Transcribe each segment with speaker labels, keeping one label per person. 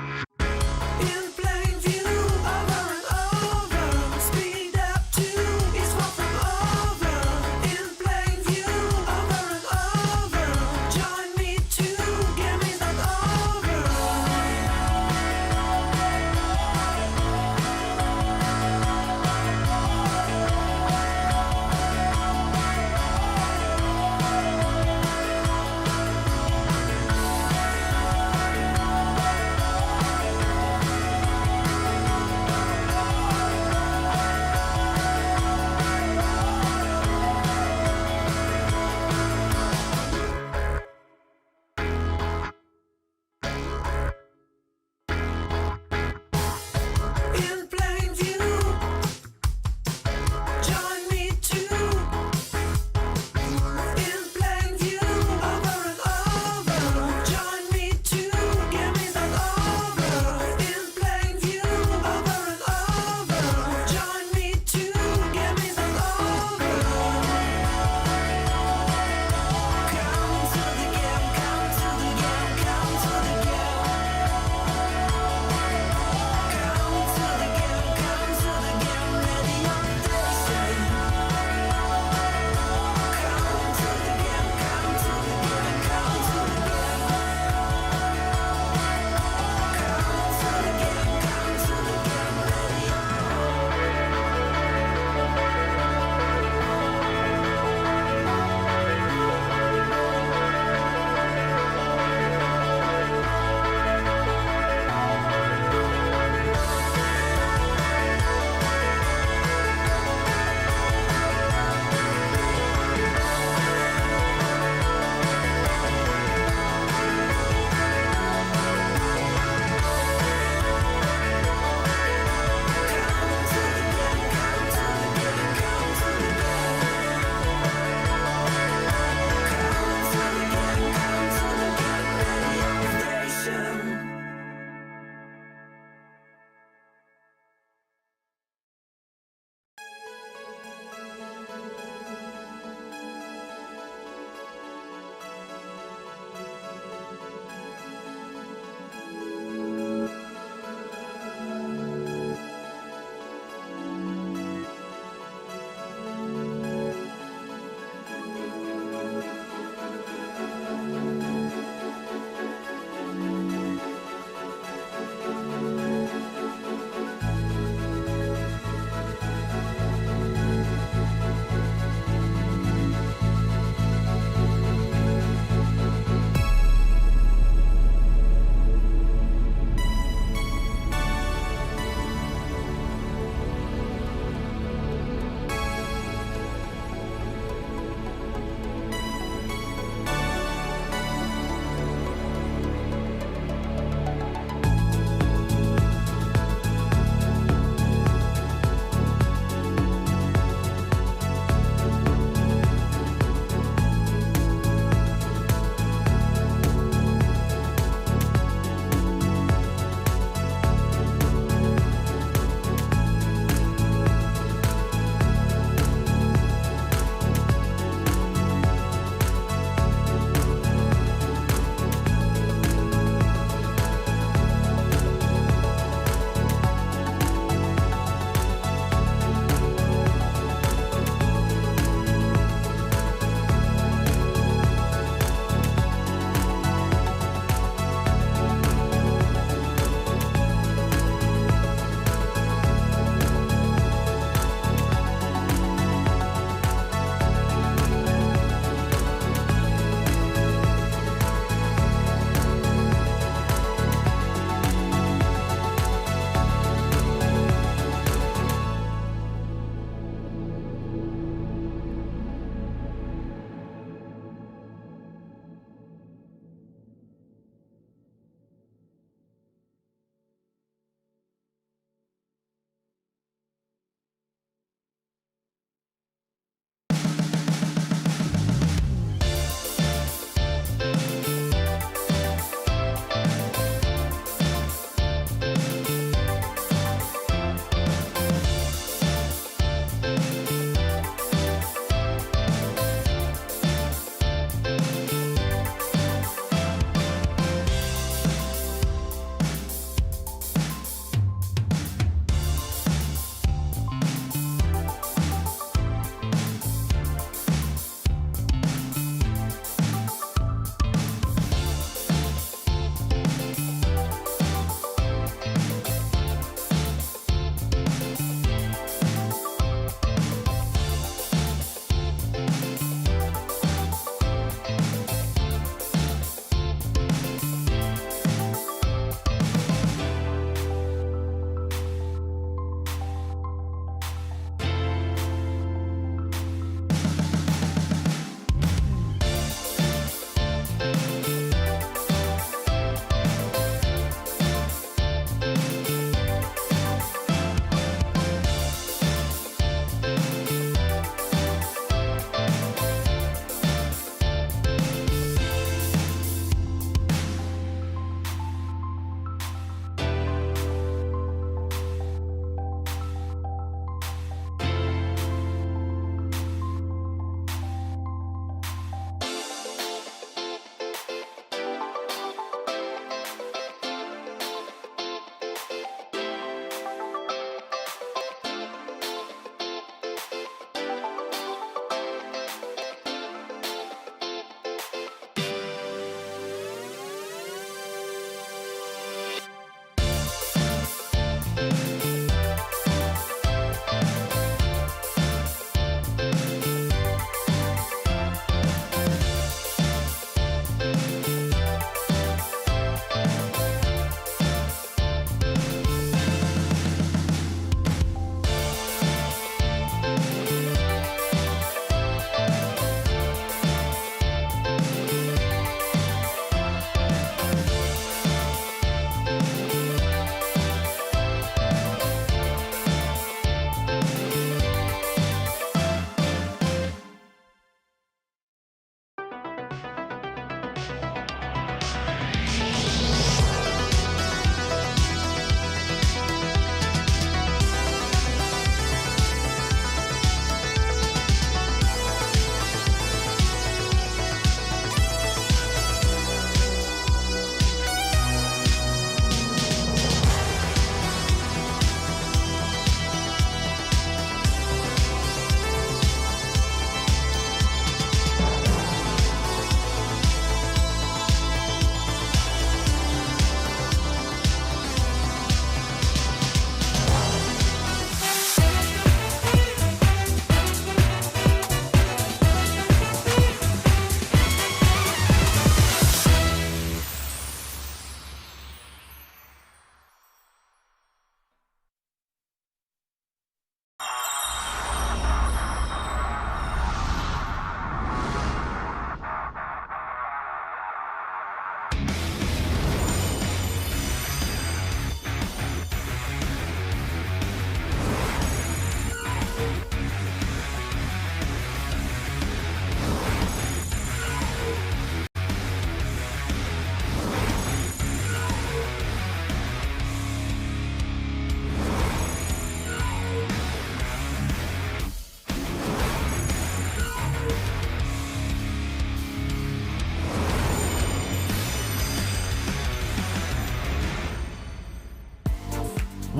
Speaker 1: In plain view, over and over. Speed up to is far from over. In plain view, over and over. Join me too, game is not over.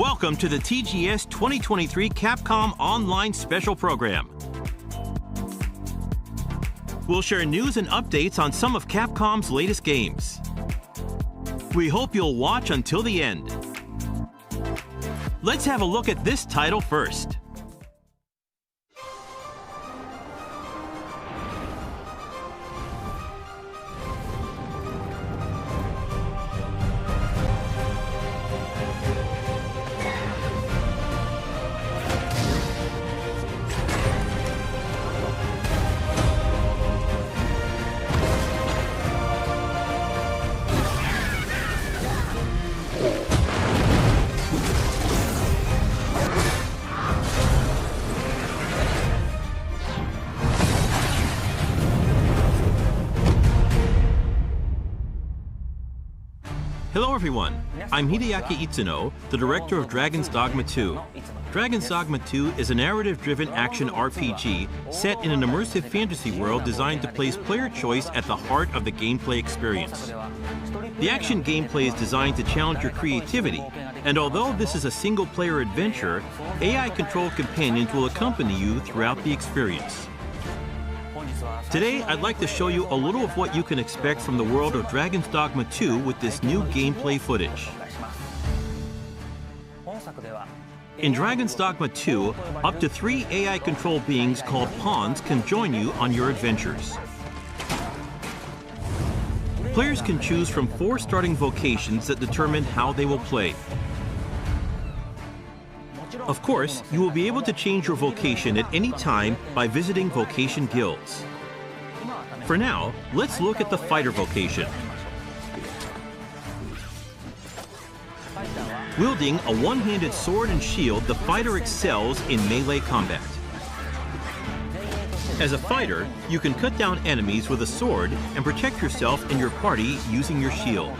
Speaker 2: Welcome to the TGS 2023 Capcom Online Special Program. We'll share news and updates on some of Capcom's latest games. We hope you'll watch until the end. Let's have a look at this title first. Hello everyone, I'm Hideaki Itsuno, the director of Dragon's Dogma 2. Dragon's Dogma 2 is a narrative-driven action RPG set in an immersive fantasy world designed to place player choice at the heart of the gameplay experience. The action gameplay is designed to challenge your creativity, and although this is a single-player adventure, AI-controlled companions will accompany you throughout the experience. Today, I'd like to show you a little of what you can expect from the world of Dragon's Dogma 2 with this new gameplay footage. In Dragon's Dogma 2, up to 3 AI-controlled beings called pawns can join you on your adventures. Players can choose from 4 starting vocations that determine how they will play. Of course, you will be able to change your vocation at any time by visiting vocation guilds. For now, let's look at the fighter vocation. Wielding a one-handed sword and shield, the fighter excels in melee combat. As a fighter, you can cut down enemies with a sword and protect yourself and your party using your shield.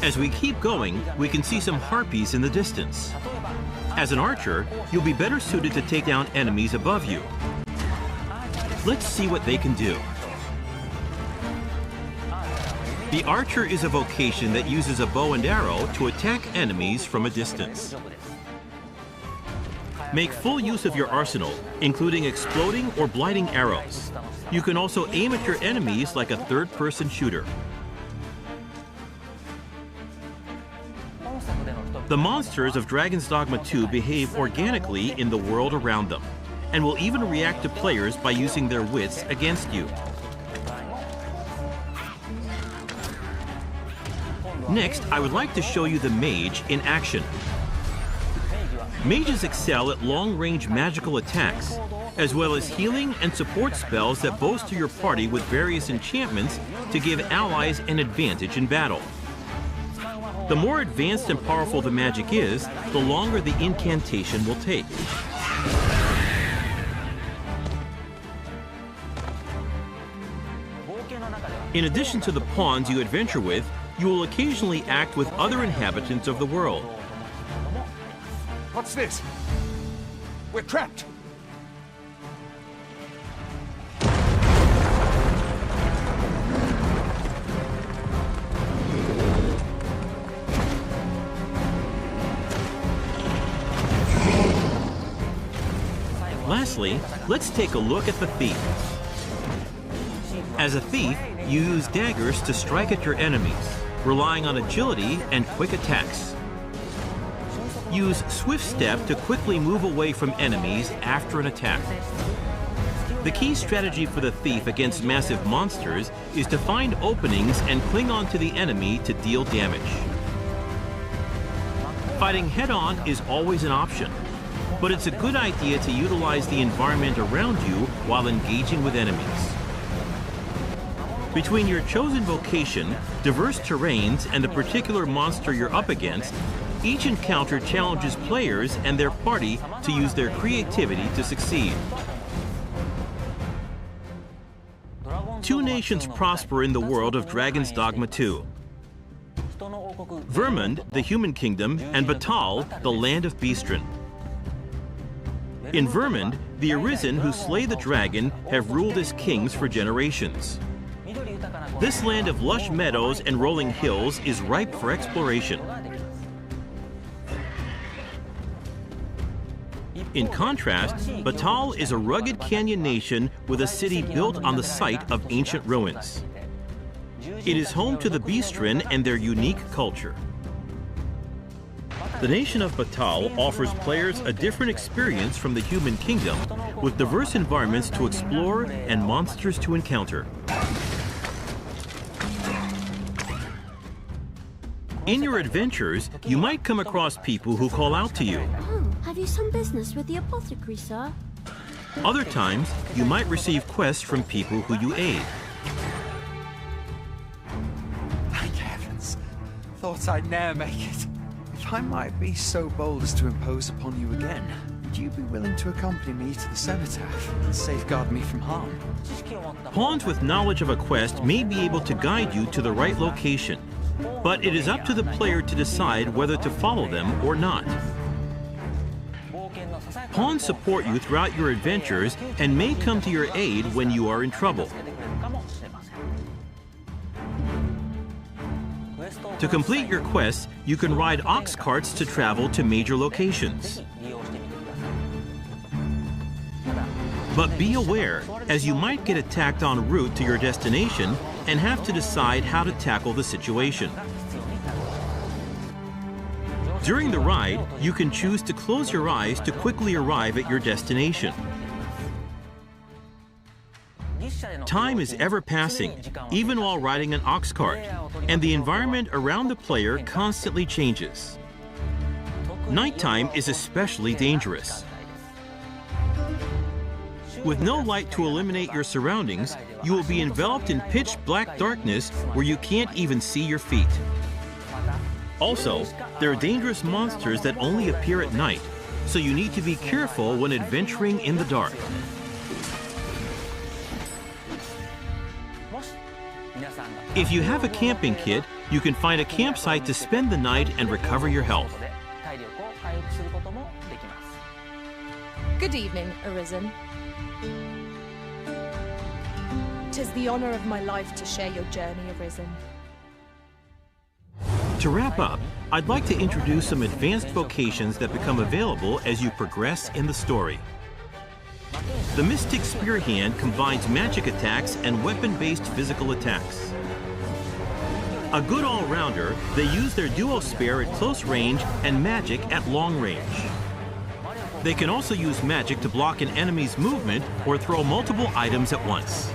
Speaker 2: As we keep going, we can see some harpies in the distance. As an archer, you'll be better suited to take down enemies above you. Let's see what they can do. The archer is a vocation that uses a bow and arrow to attack enemies from a distance. Make full use of your arsenal, including exploding or blighting arrows. You can also aim at your enemies like a third-person shooter. The monsters of Dragon's Dogma 2 behave organically in the world around them, and will even react to players by using their wits against you. Next, I would like to show you the mage in action. Mages excel at long-range magical attacks, as well as healing and support spells that bolster your party with various enchantments to give allies an advantage in battle. The more advanced and powerful the magic is, the longer the incantation will take. In addition to the pawns you adventure with, you will occasionally act with other inhabitants of the world.
Speaker 3: What's this? We're trapped!
Speaker 2: Lastly, let's take a look at the thief. As a thief, you use daggers to strike at your enemies, relying on agility and quick attacks. Use Swift Step to quickly move away from enemies after an attack. The key strategy for the thief against massive monsters is to find openings and cling on to the enemy to deal damage. Fighting head-on is always an option, but it's a good idea to utilize the environment around you while engaging with enemies. Between your chosen vocation, diverse terrains, and the particular monster you're up against, each encounter challenges players and their party to use their creativity to succeed. 2 nations prosper in the world of Dragon's Dogma 2. Vermund, the human kingdom, and Batal, the land of Beastren. In Vermund, the Arisen who slay the dragon have ruled as kings for generations. This land of lush meadows and rolling hills is ripe for exploration. In contrast, Batal is a rugged canyon nation with a city built on the site of ancient ruins. It is home to the Beastren and their unique culture. The nation of Batal offers players a different experience from the human kingdom, with diverse environments to explore and monsters to encounter. In your adventures, you might come across people who call out to you.
Speaker 4: Oh, have you some business with the apothecary, sir?
Speaker 2: Other times, you might receive quests from people who you aid.
Speaker 5: Thank heavens. Thought I'd ne'er make it. If I might be so bold as to impose upon you again, would you be willing to accompany me to the cenotaph and safeguard me from harm?
Speaker 2: Pawns with knowledge of a quest may be able to guide you to the right location, but it is up to the player to decide whether to follow them or not. Pawns support you throughout your adventures and may come to your aid when you are in trouble. To complete your quests, you can ride ox carts to travel to major locations. But be aware, as you might get attacked en route to your destination and have to decide how to tackle the situation. During the ride, you can choose to close your eyes to quickly arrive at your destination. Time is ever passing, even while riding an ox cart, and the environment around the player constantly changes. Nighttime is especially dangerous. With no light to illuminate your surroundings, you will be enveloped in pitch black darkness where you can't even see your feet. Also, there are dangerous monsters that only appear at night, so you need to be careful when adventuring in the dark. If you have a camping kit, you can find a campsite to spend the night and recover your health.
Speaker 6: Good evening, Arisen. 'Tis the honor of my life to share your journey, Arisen.
Speaker 2: To wrap up, I'd like to introduce some advanced vocations that become available as you progress in the story. The Mystic Spear Hand combines magic attacks and weapon-based physical attacks. A good all-rounder, they use their duo spear at close range and magic at long range. They can also use magic to block an enemy's movement or throw multiple items at once.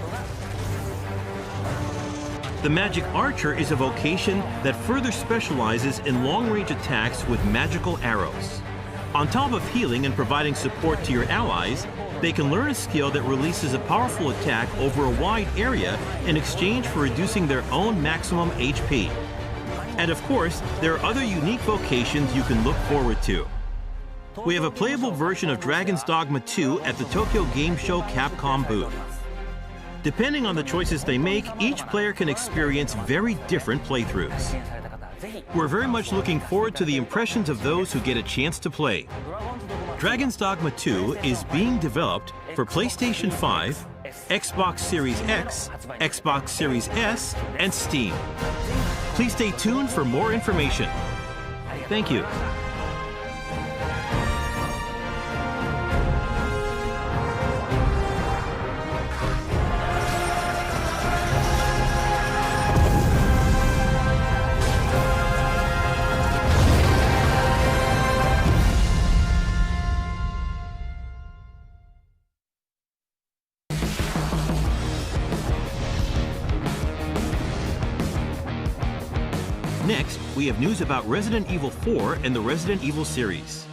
Speaker 2: The Magic Archer is a vocation that further specializes in long-range attacks with magical arrows. On top of healing and providing support to your allies, they can learn a skill that releases a powerful attack over a wide area in exchange for reducing their own maximum HP. And of course, there are other unique vocations you can look forward to. We have a playable version of Dragon's Dogma 2 at the Tokyo Game Show Capcom booth. Depending on the choices they make, each player can experience very different playthroughs. We're very much looking forward to the impressions of those who get a chance to play. Dragon's Dogma 2 is being developed for PlayStation 5, Xbox Series X, Xbox Series S, and Steam. Please stay tuned for more information. Thank you. Next, we have news about Resident Evil 4 and the Resident Evil series.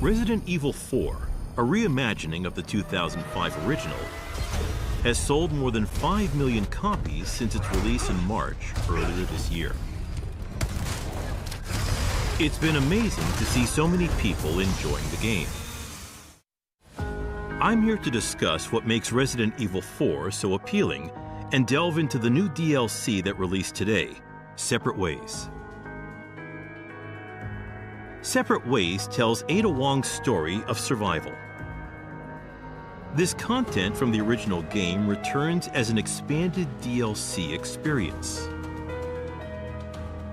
Speaker 2: Resident Evil 4, a reimagining of the 2005 original, has sold more than 5 million copies since its release in March earlier this year. It's been amazing to see so many people enjoying the game. I'm here to discuss what makes Resident Evil 4 so appealing and delve into the new DLC that released today, Separate Ways. Separate Ways tells Ada Wong's story of survival. This content from the original game returns as an expanded DLC experience.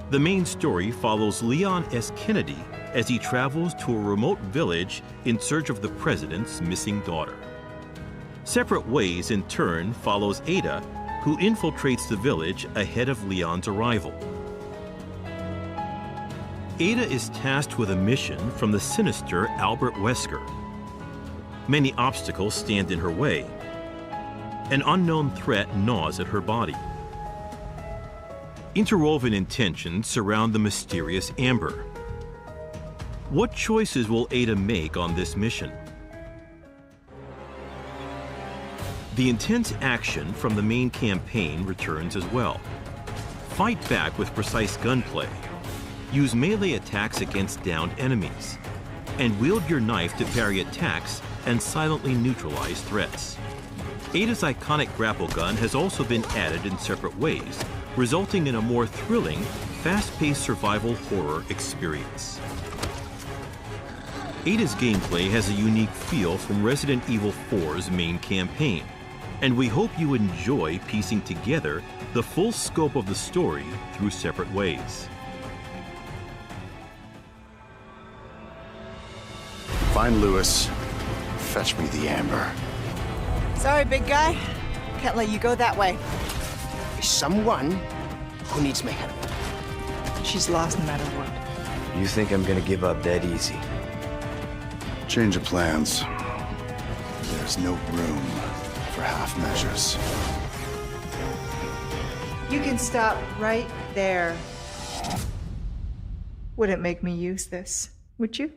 Speaker 2: The main story follows Leon S. Kennedy as he travels to a remote village in search of the president's missing daughter. Separate Ways, in turn, follows Ada, who infiltrates the village ahead of Leon's arrival. Ada is tasked with a mission from the sinister Albert Wesker. Many obstacles stand in her way. An unknown threat gnaws at her body. Interwoven intentions surround the mysterious Amber. What choices will Ada make on this mission? The intense action from the main campaign returns as well. Fight back with precise gunplay. Use melee attacks against downed enemies. And wield your knife to parry attacks and silently neutralize threats. Ada's iconic grapple gun has also been added in separate ways, resulting in a more thrilling, fast-paced survival horror experience. Ada's gameplay has a unique feel from Resident Evil 4's main campaign, and we hope you enjoy piecing together the full scope of the story through separate ways.
Speaker 7: Find Lewis. Fetch me the Amber.
Speaker 8: Sorry, big guy. Can't let you go that way.
Speaker 9: Someone who needs my help.
Speaker 8: She's lost no matter what.
Speaker 10: You think I'm gonna give up that easy?
Speaker 7: Change of plans. There's no room for half measures.
Speaker 8: You can stop right there. Wouldn't make me use this, would you?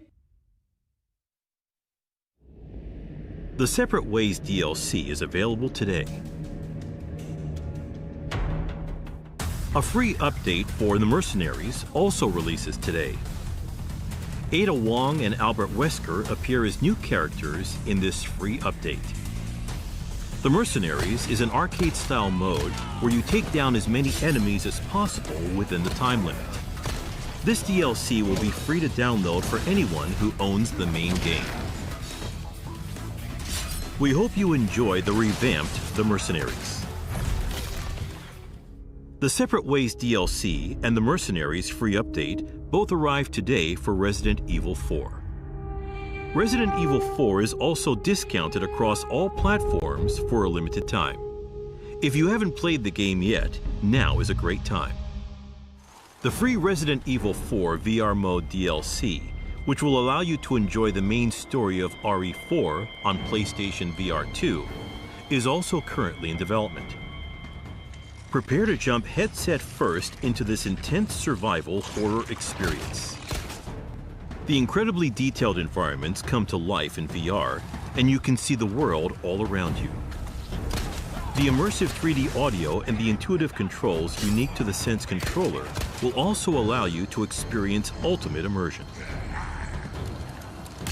Speaker 2: The Separate Ways DLC is available today. A free update for The Mercenaries also releases today. Ada Wong and Albert Wesker appear as new characters in this free update. The Mercenaries is an arcade-style mode where you take down as many enemies as possible within the time limit. This DLC will be free to download for anyone who owns the main game. We hope you enjoy the revamped The Mercenaries. The Separate Ways DLC and The Mercenaries free update both arrived today for Resident Evil 4. Resident Evil 4 is also discounted across all platforms for a limited time. If you haven't played the game yet, now is a great time. The free Resident Evil 4 VR Mode DLC, which will allow you to enjoy the main story of RE4 on PlayStation VR 2, is also currently in development. Prepare to jump headset first into this intense survival horror experience. The incredibly detailed environments come to life in VR, and you can see the world all around you. The immersive 3D audio and the intuitive controls unique to the Sense controller will also allow you to experience ultimate immersion.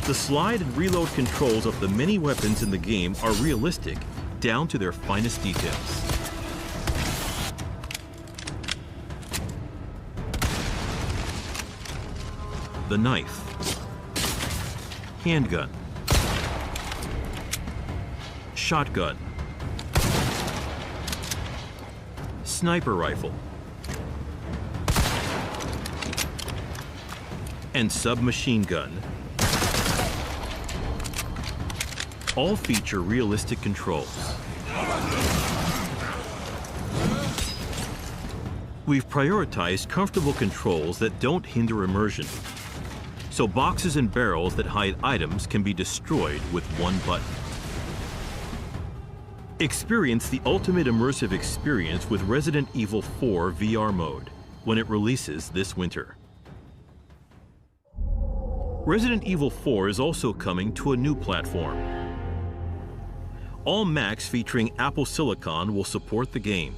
Speaker 2: The slide and reload controls of the many weapons in the game are realistic down to their finest details. The knife, handgun, shotgun, sniper rifle, and submachine gun all feature realistic controls. We've prioritized comfortable controls that don't hinder immersion, so boxes and barrels that hide items can be destroyed with one button. Experience the ultimate immersive experience with Resident Evil 4 VR mode when it releases this winter. Resident Evil 4 is also coming to a new platform. All Macs featuring Apple Silicon will support the game.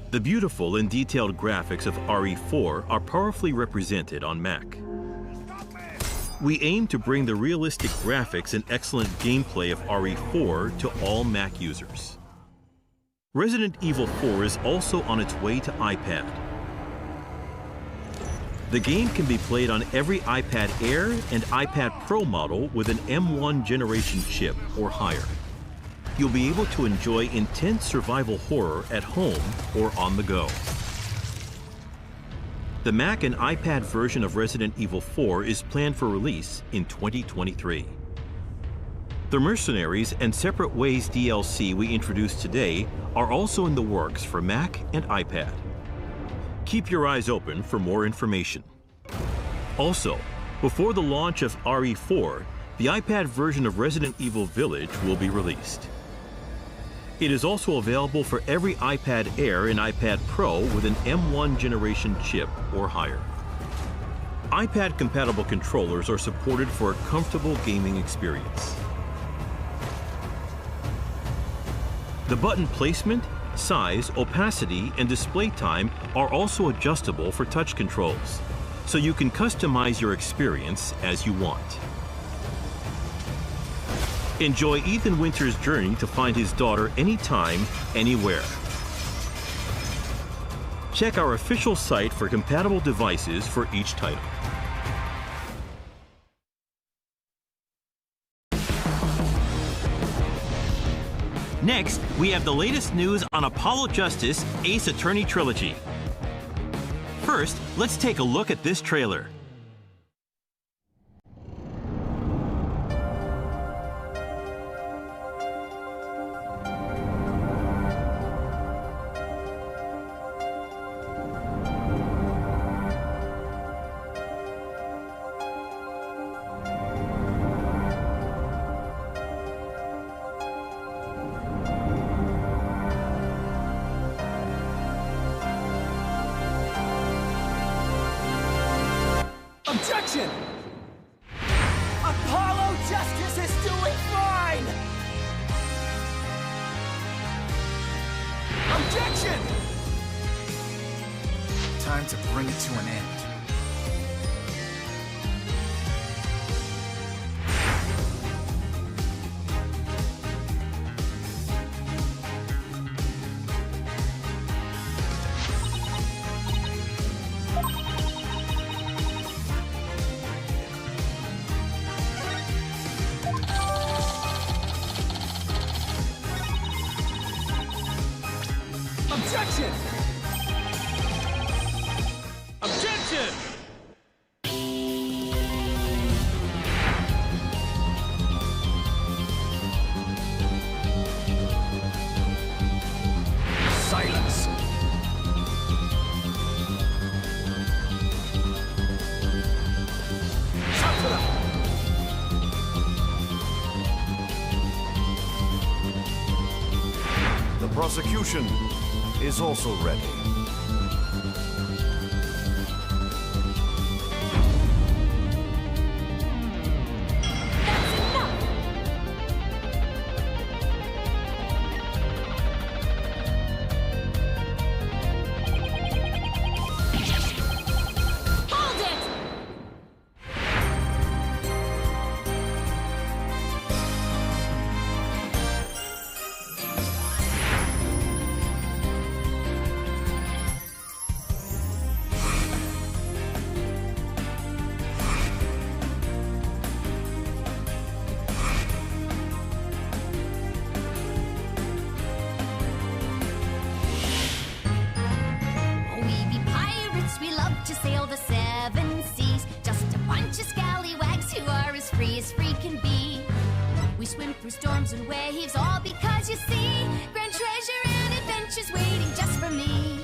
Speaker 2: The beautiful and detailed graphics of RE4 are powerfully represented on Mac. We aim to bring the realistic graphics and excellent gameplay of RE4 to all Mac users. Resident Evil 4 is also on its way to iPad. The game can be played on every iPad Air and iPad Pro model with an M1 generation chip or higher. You'll be able to enjoy intense survival horror at home or on the go. The Mac and iPad version of Resident Evil 4 is planned for release in 2023. The Mercenaries and Separate Ways DLC we introduced today are also in the works for Mac and iPad. Keep your eyes open for more information. Also, before the launch of RE4, the iPad version of Resident Evil Village will be released. It is also available for every iPad Air and iPad Pro with an M1 generation chip or higher. iPad-compatible controllers are supported for a comfortable gaming experience. The button placement, size, opacity, and display time are also adjustable for touch controls, so you can customize your experience as you want. Enjoy Ethan Winter's journey to find his daughter anytime, anywhere. Check our official site for compatible devices for each title. Next, we have the latest news on Apollo Justice Ace Attorney Trilogy. First, let's take a look at this trailer.
Speaker 3: Objection! Apollo Justice is doing fine! Objection!
Speaker 5: Time to bring it to an end.
Speaker 3: Objection!
Speaker 2: Objection!
Speaker 3: Silence! Shut it up!
Speaker 7: The prosecution is also ready.
Speaker 4: Hold it!
Speaker 11: We be pirates, we love to sail the seven seas. Just a bunch of scallywags who are as free can be. We swim through storms and waves, all because you see grand treasure and adventures waiting just for me.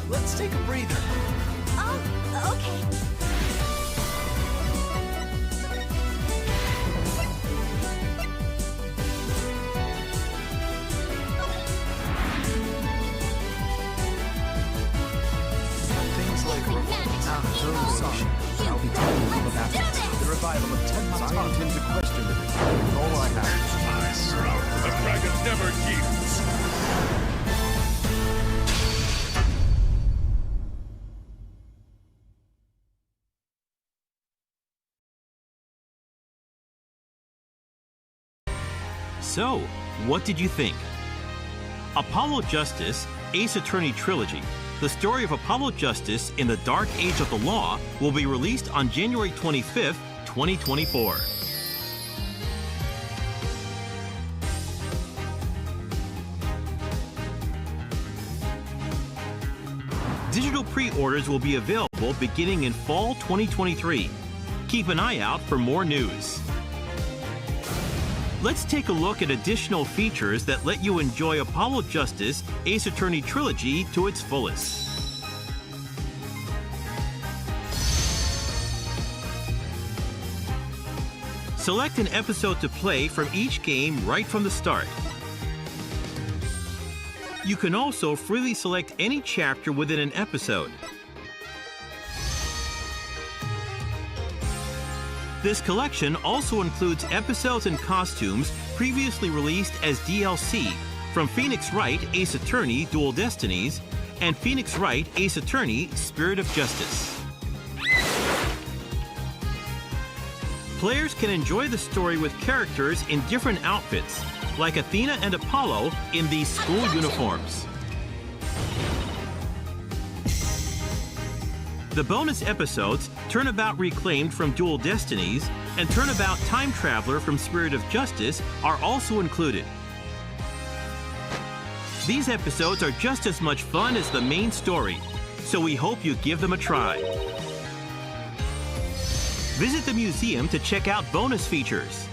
Speaker 5: Let's take a breather.
Speaker 11: Oh, okay.
Speaker 5: Things like I'll be telling you about the revival of 10 months.
Speaker 7: I intend to question it. All I have.
Speaker 3: The dragon never yields!
Speaker 2: So, what did you think? Apollo Justice, Ace Attorney Trilogy, the story of Apollo Justice in the dark age of the law, will be released on January 25th, 2024. Digital pre-orders will be available beginning in fall 2023. Keep an eye out for more news. Let's take a look at additional features that let you enjoy Apollo Justice Ace Attorney Trilogy to its fullest. Select an episode to play from each game right from the start. You can also freely select any chapter within an episode. This collection also includes episodes and costumes previously released as DLC from Phoenix Wright Ace Attorney Dual Destinies and Phoenix Wright Ace Attorney Spirit of Justice. Players can enjoy the story with characters in different outfits, like Athena and Apollo in these school uniforms. The bonus episodes Turnabout Reclaimed from Dual Destinies and Turnabout Time Traveler from Spirit of Justice are also included. These episodes are just as much fun as the main story, so we hope you give them a try. Visit the museum to check out bonus features.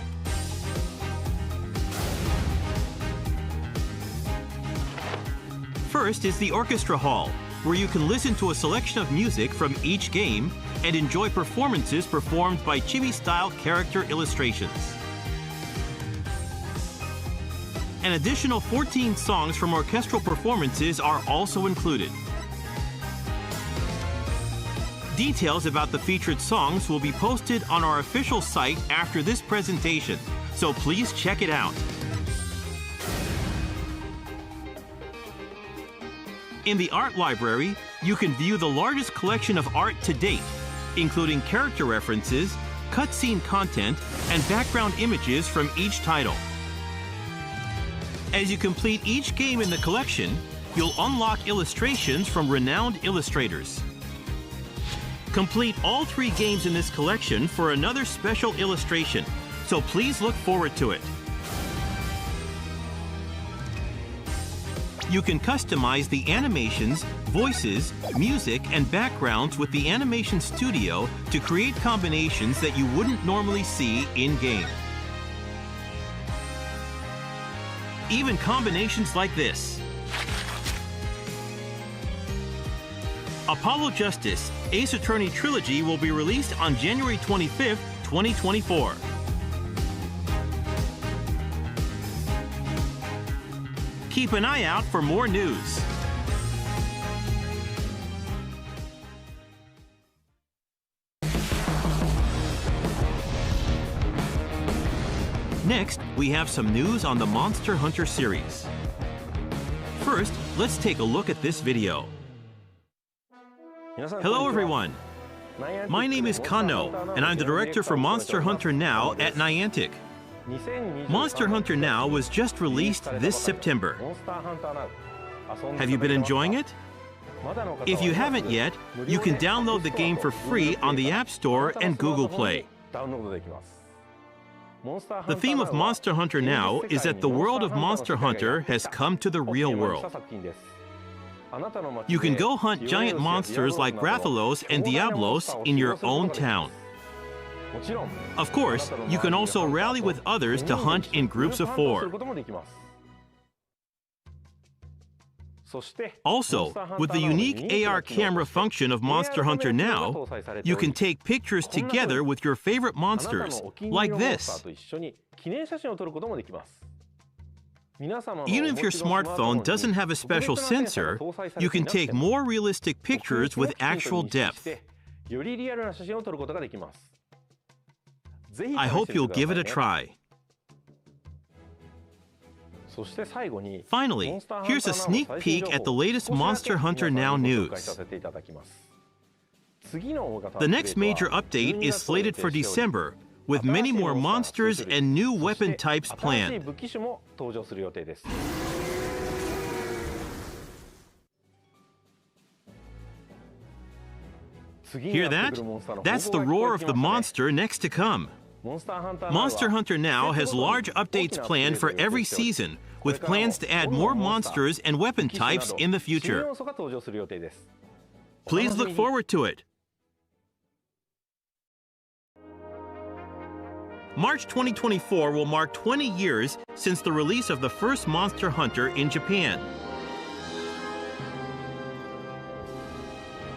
Speaker 2: First is the Orchestra Hall, where you can listen to a selection of music from each game and enjoy performances performed by chibi-style character illustrations. An additional 14 songs from orchestral performances are also included. Details about the featured songs will be posted on our official site after this presentation, so please check it out. In the art library, you can view the largest collection of art to date, including character references, cutscene content, and background images from each title. As you complete each game in the collection, you'll unlock illustrations from renowned illustrators. Complete all 3 games in this collection for another special illustration, so please look forward to it. You can customize the animations, voices, music, and backgrounds with the Animation Studio to create combinations that you wouldn't normally see in-game. Even combinations like this. Apollo Justice Ace Attorney Trilogy will be released on January 25th, 2024. Keep an eye out for more news. Next, we have some news on the Monster Hunter series. First, let's take a look at this video. Hello everyone! My name is Kano, and I'm the director for Monster Hunter Now at Niantic. Monster Hunter Now was just released this September. Have you been enjoying it? If you haven't yet, you can download the game for free on the App Store and Google Play. The theme of Monster Hunter Now is that the world of Monster Hunter has come to the real world. You can go hunt giant monsters like Rathalos and Diablos in your own town. Of course, you can also rally with others to hunt in groups of 4. Also, with the unique AR camera function of Monster Hunter Now, you can take pictures together with your favorite monsters, like this. Even if your smartphone doesn't have a special sensor, you can take more realistic pictures with actual depth. I hope you'll give it a try. Finally, here's a sneak peek at the latest Monster Hunter Now news. The next major update is slated for December, with many more monsters and new weapon types planned. Hear that? That's the roar of the monster next to come. Monster Hunter Now has large updates planned for every season, with plans to add more monsters and weapon types in the future. Please look forward to it. March 2024 will mark 20 years since the release of the first Monster Hunter in Japan.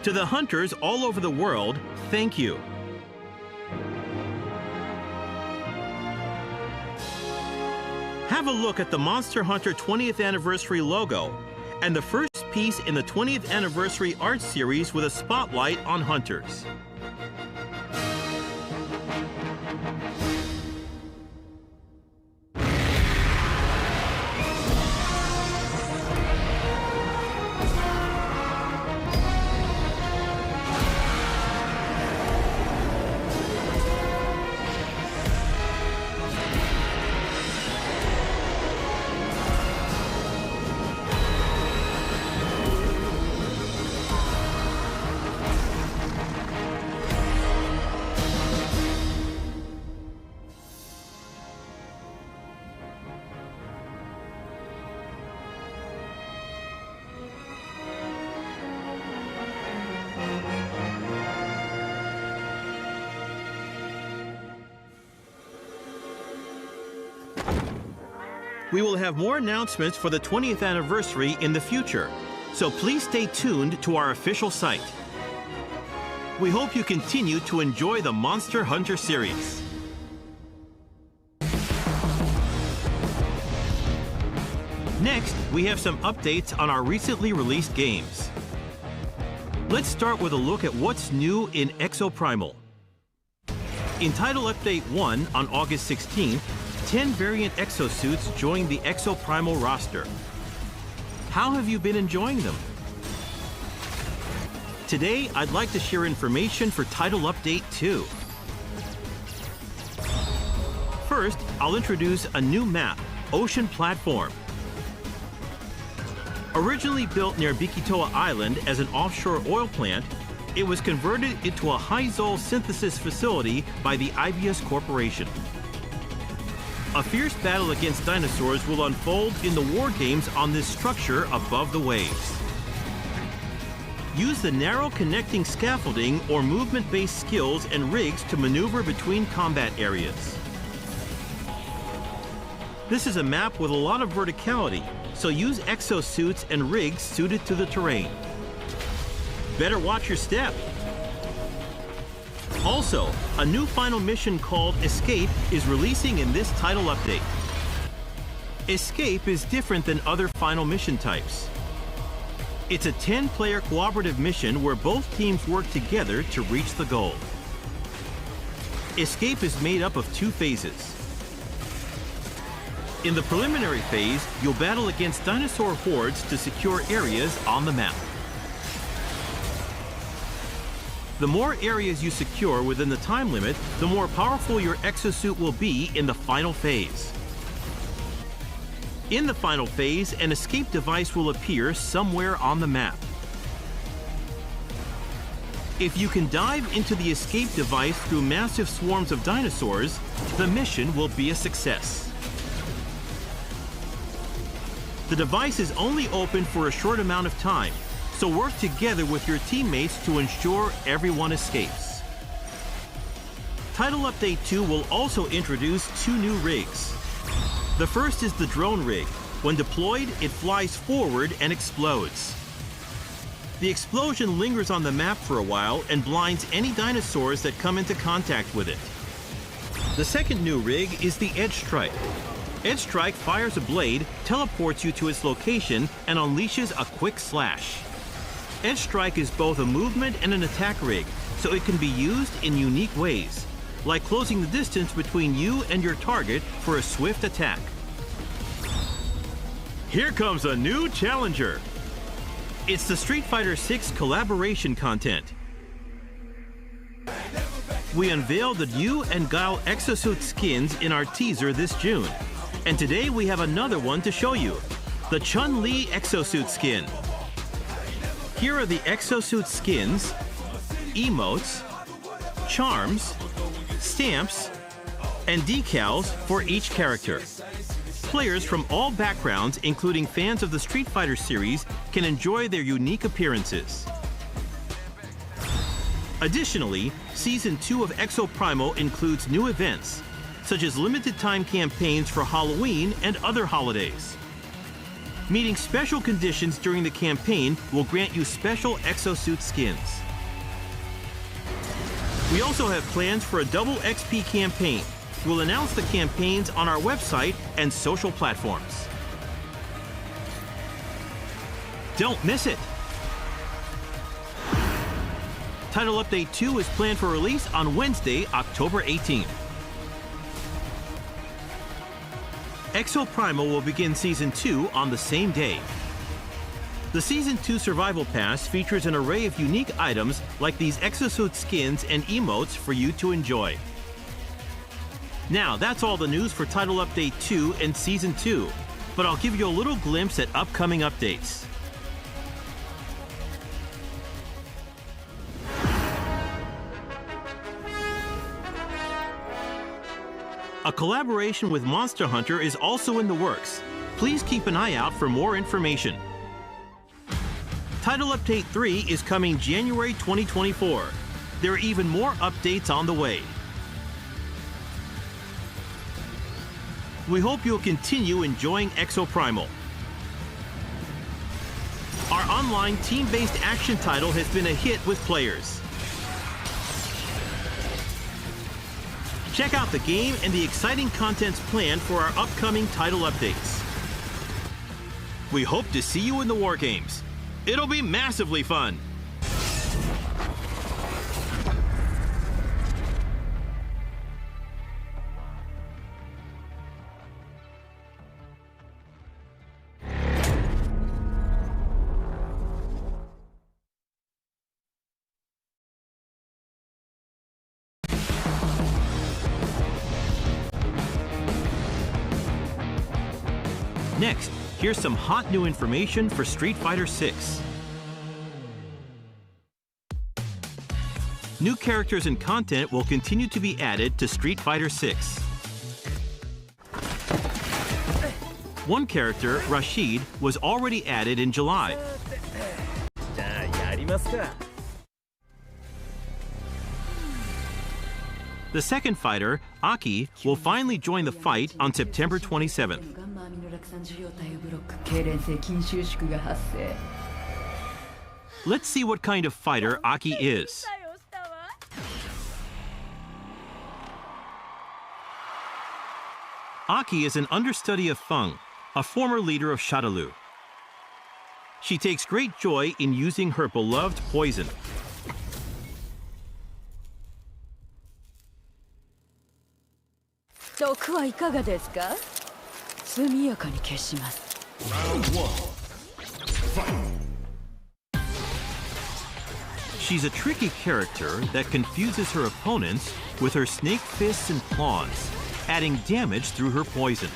Speaker 2: To the hunters all over the world, thank you. Have a look at the Monster Hunter 20th Anniversary logo and the first piece in the 20th Anniversary art series with a spotlight on hunters. We will have more announcements for the 20th anniversary in the future, so please stay tuned to our official site. We hope you continue to enjoy the Monster Hunter series. Next, we have some updates on our recently released games. Let's start with a look at what's new in Exoprimal. In Title Update 1 on August 16th, 10 variant exosuits joined the Exoprimal roster. How have you been enjoying them? Today, I'd like to share information for Title Update 2. First, I'll introduce a new map, Ocean Platform. Originally built near Bikitoa Island as an offshore oil plant, it was converted into a high-zol synthesis facility by the IBS Corporation. A fierce battle against dinosaurs will unfold in the war games on this structure above the waves. Use the narrow connecting scaffolding or movement-based skills and rigs to maneuver between combat areas. This is a map with a lot of verticality, so use exosuits and rigs suited to the terrain. Better watch your step. Also, a new final mission called Escape is releasing in this title update. Escape is different than other final mission types. It's a 10-player cooperative mission where both teams work together to reach the goal. Escape is made up of 2 phases. In the preliminary phase, you'll battle against dinosaur hordes to secure areas on the map. The more areas you secure within the time limit, the more powerful your exosuit will be in the final phase. In the final phase, an escape device will appear somewhere on the map. If you can dive into the escape device through massive swarms of dinosaurs, the mission will be a success. The device is only open for a short amount of time, so work together with your teammates to ensure everyone escapes. Title Update 2 will also introduce 2 new rigs. The first is the drone rig. When deployed, it flies forward and explodes. The explosion lingers on the map for a while and blinds any dinosaurs that come into contact with it. The second new rig is the Edge Strike. Edge Strike fires a blade, teleports you to its location, and unleashes a quick slash. Edge Strike is both a movement and an attack rig, so it can be used in unique ways, like closing the distance between you and your target for a swift attack. Here comes a new challenger. It's the Street Fighter VI collaboration content. We unveiled the Yu and Gao exosuit skins in our teaser this June. And today we have another one to show you, the Chun-Li exosuit skin. Here are the exosuit skins, emotes, charms, stamps, and decals for each character. Players from all backgrounds, including fans of the Street Fighter series, can enjoy their unique appearances. Additionally, Season 2 of Exo Primal includes new events, such as limited-time campaigns for Halloween and other holidays. Meeting special conditions during the campaign will grant you special exosuit skins. We also have plans for a double XP campaign. We'll announce the campaigns on our website and social platforms. Don't miss it! Title Update 2 is planned for release on Wednesday, October 18th. Exo Primal will begin Season 2 on the same day. The Season 2 Survival Pass features an array of unique items like these exosuit skins and emotes for you to enjoy. Now, that's all the news for Title Update 2 and Season 2, but I'll give you a little glimpse at upcoming updates. A collaboration with Monster Hunter is also in the works. Please keep an eye out for more information. Title Update 3 is coming January 2024. There are even more updates on the way. We hope you'll continue enjoying Exo Primal. Our online team-based action title has been a hit with players. Check out the game and the exciting contents planned for our upcoming title updates. We hope to see you in the War Games. It'll be massively fun! Next, here's some hot new information for Street Fighter 6. New characters and content will continue to be added to Street Fighter 6. One character, Rashid, was already added in July. The second fighter, Aki, will finally join the fight on September 27th. Let's see what kind of fighter Aki is. Aki is an understudy of Feng, a former leader of Shadaloo. She takes great joy in using her beloved poison. She's a tricky character that confuses her opponents with her snake fists and claws, adding damage through her poison.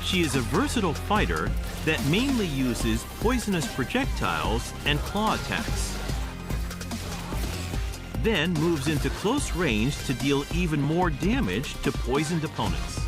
Speaker 2: She is a versatile fighter that mainly uses poisonous projectiles and claw attacks. Then moves into close range to deal even more damage to poisoned opponents.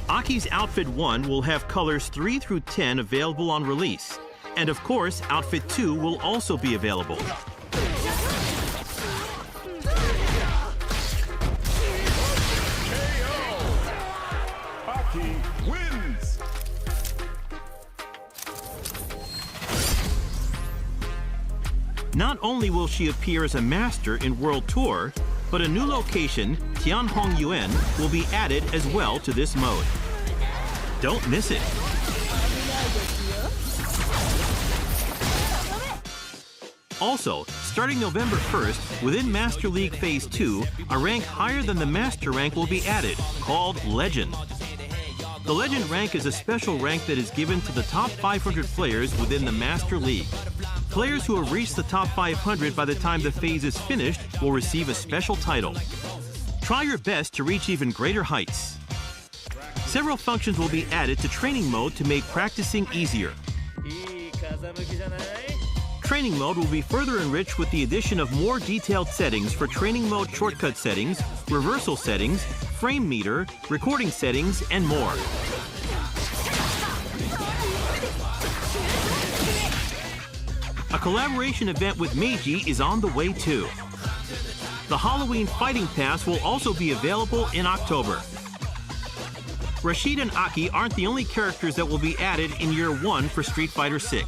Speaker 2: Aki's Outfit 1 will have colors 3 through 10 available on release. And of course, Outfit 2 will also be available.
Speaker 3: Aki wins!
Speaker 2: Not only will she appear as a master in World Tour, but a new location, Tianhong Yuan, will be added as well to this mode. Don't miss it. Also, starting November 1st, within Master League Phase 2, a rank higher than the Master rank will be added, called Legend. The Legend rank is a special rank that is given to the top 500 players within the Master League. Players who have reached the top 500 by the time the phase is finished will receive a special title. Try your best to reach even greater heights. Several functions will be added to training mode to make practicing easier. Training mode will be further enriched with the addition of more detailed settings for training mode shortcut settings, reversal settings, frame meter, recording settings, and more. A collaboration event with Meiji is on the way too. The Halloween Fighting Pass will also be available in October. Rashid and Aki aren't the only characters that will be added in Year 1 for Street Fighter VI.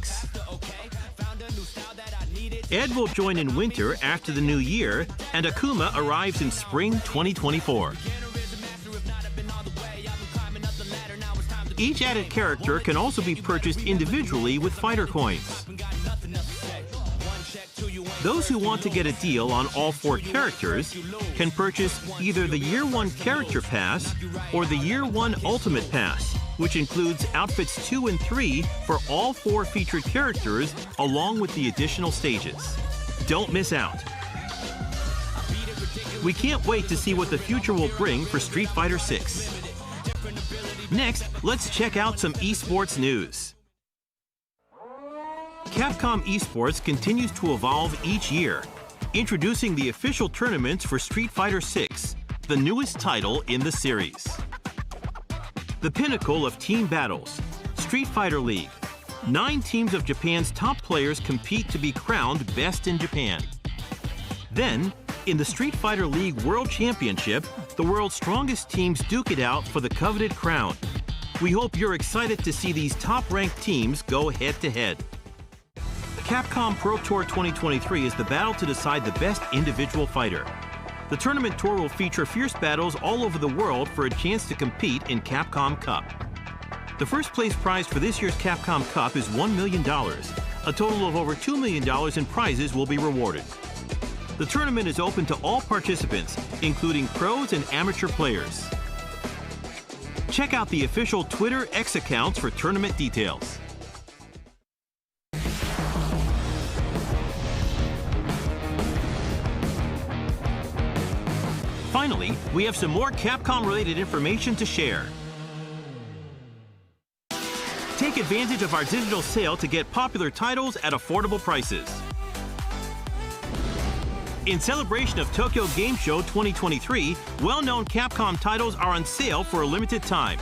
Speaker 2: Ed will join in winter after the new year, and Akuma arrives in spring 2024. Each added character can also be purchased individually with fighter coins. Those who want to get a deal on all 4 characters can purchase either the Year 1 Character Pass or the Year 1 Ultimate Pass, which includes Outfits 2 and 3 for all 4 featured characters along with the additional stages. Don't miss out. We can't wait to see what the future will bring for Street Fighter VI. Next, let's check out some esports news. Capcom Esports continues to evolve each year, introducing the official tournaments for Street Fighter VI, the newest title in the series. The pinnacle of team battles, Street Fighter League. 9 teams of Japan's top players compete to be crowned best in Japan. Then, in the Street Fighter League World Championship, the world's strongest teams duke it out for the coveted crown. We hope you're excited to see these top-ranked teams go head-to-head. Capcom Pro Tour 2023 is the battle to decide the best individual fighter. The tournament tour will feature fierce battles all over the world for a chance to compete in Capcom Cup. The first place prize for this year's Capcom Cup is $1 million. A total of over $2 million in prizes will be rewarded. The tournament is open to all participants, including pros and amateur players. Check out the official Twitter X accounts for tournament details. Finally, we have some more Capcom-related information to share. Take advantage of our digital sale to get popular titles at affordable prices. In celebration of Tokyo Game Show 2023, well-known Capcom titles are on sale for a limited time.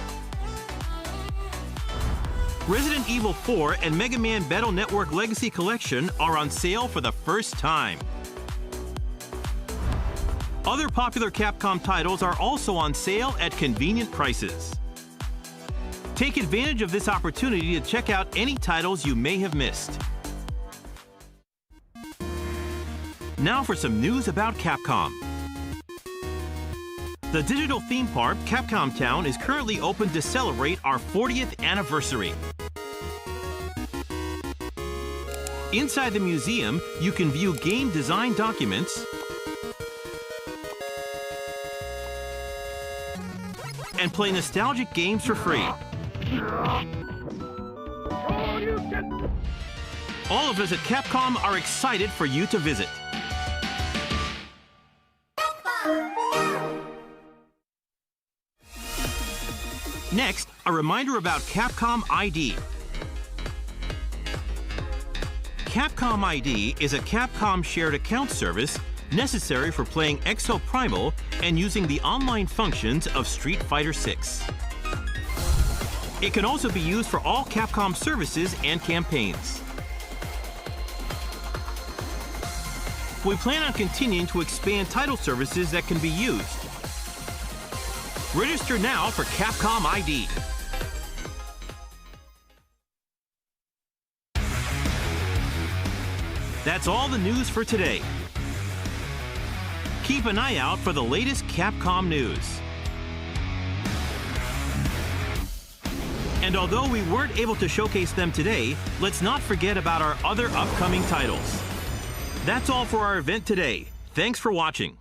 Speaker 2: Resident Evil 4 and Mega Man Battle Network Legacy Collection are on sale for the first time. Other popular Capcom titles are also on sale at convenient prices. Take advantage of this opportunity to check out any titles you may have missed. Now for some news about Capcom. The digital theme park, Capcom Town, is currently open to celebrate our 40th anniversary. Inside the museum, you can view game design documents and play nostalgic games for free. All of us at Capcom are excited for you to visit. Next, a reminder about Capcom ID. Capcom ID is a Capcom shared account service necessary for playing Exo Primal and using the online functions of Street Fighter VI. It can also be used for all Capcom services and campaigns. We plan on continuing to expand title services that can be used. Register now for Capcom ID. That's all the news for today. Keep an eye out for the latest Capcom news. And although we weren't able to showcase them today, let's not forget about our other upcoming titles. That's all for our event today. Thanks for watching.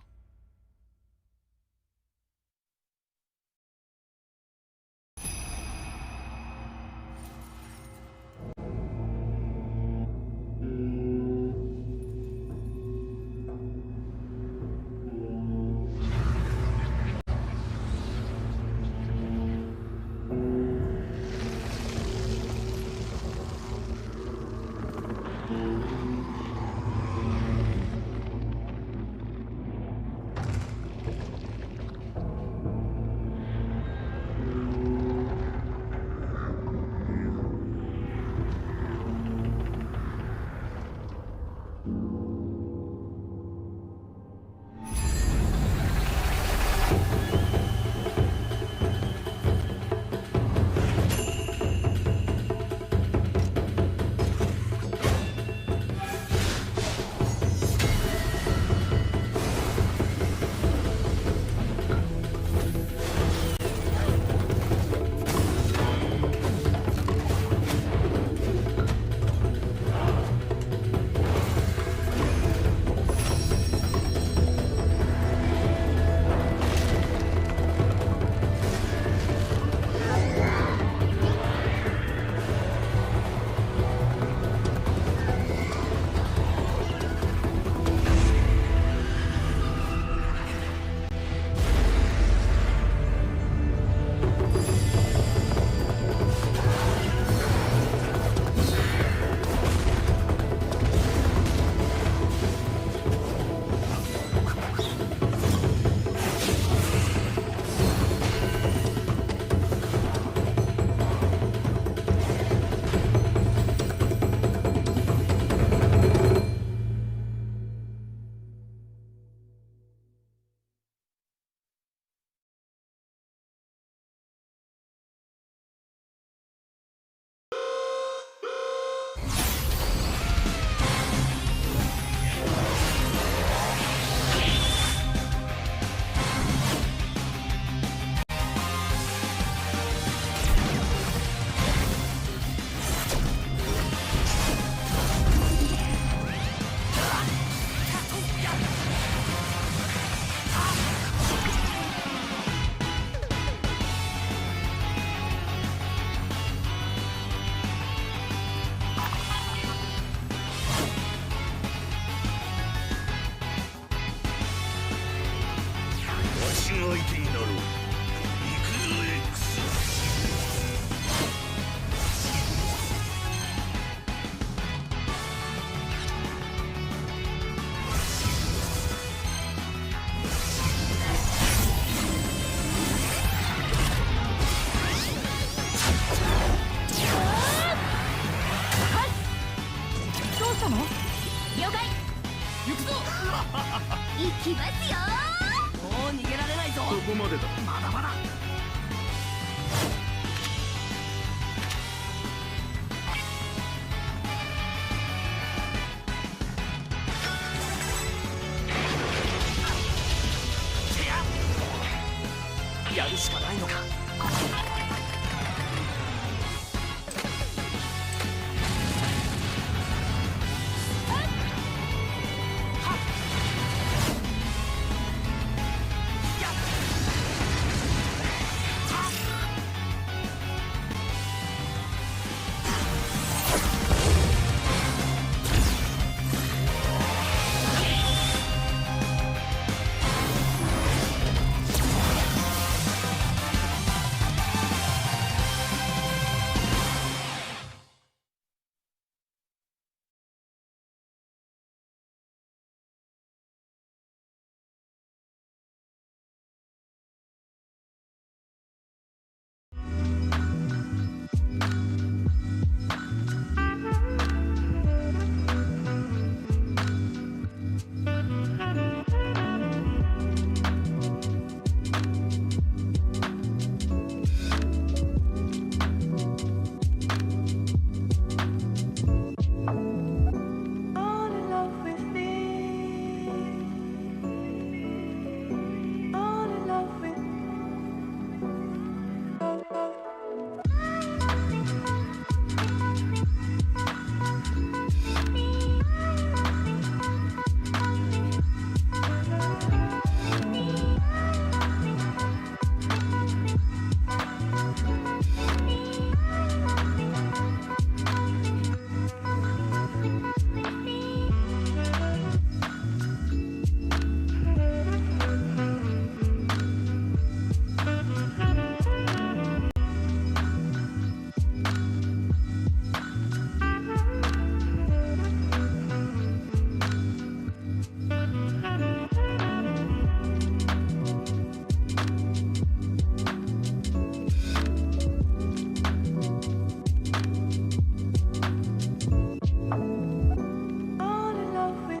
Speaker 9: やるしかないのか。